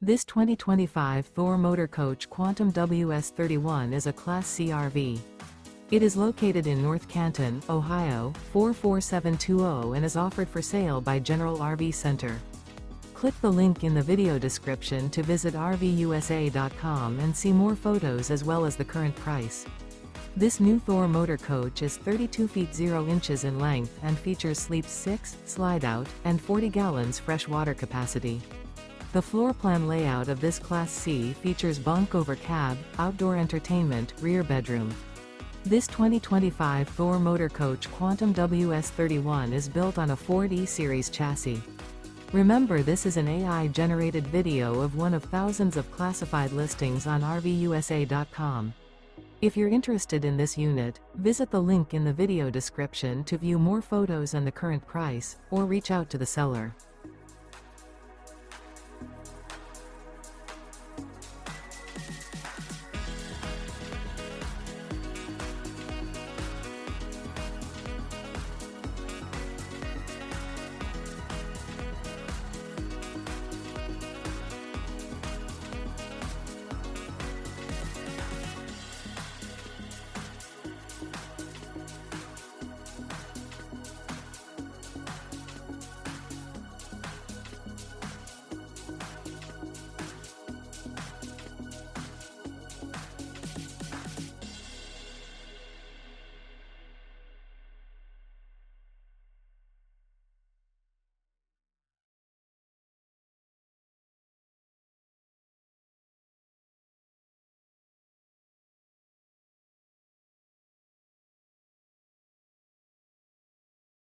This 2025 Thor Motor Coach Quantum WS31 is a Class C RV. It is located in North Canton, Ohio, 44720 and is offered for sale by General RV Center. Click the link in the video description to visit RVUSA.com and see more photos as well as the current price. This new Thor Motor Coach is 32 feet 0 inches in length and features Sleep 6, Slideout, and 40 gallons fresh water capacity. The floor plan layout of this Class C features bunk over cab, outdoor entertainment, rear bedroom. This 2025 Thor Motor Coach Quantum WS31 is built on a Ford E-Series chassis. Remember, this is an AI-generated video of one of thousands of classified listings on RVUSA.com. If you're interested in this unit, visit the link in the video description to view more photos and the current price, or reach out to the seller.